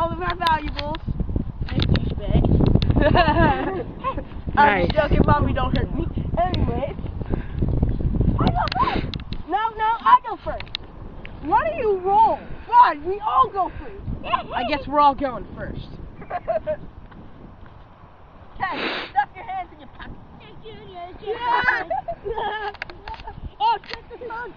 all of our valuables. Disrespect. I'm Nice. just joking, Mommy, don't hurt me. Anyways. I go first. No, I go first. Why do you roll? Fine, we all go first. I guess we're all going first. Okay, stuff your hands in your pocket. Oh, shit, the sun.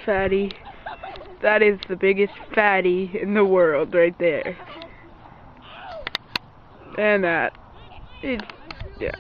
Fatty. That is the biggest fatty in the world right there. And that. It's, yeah.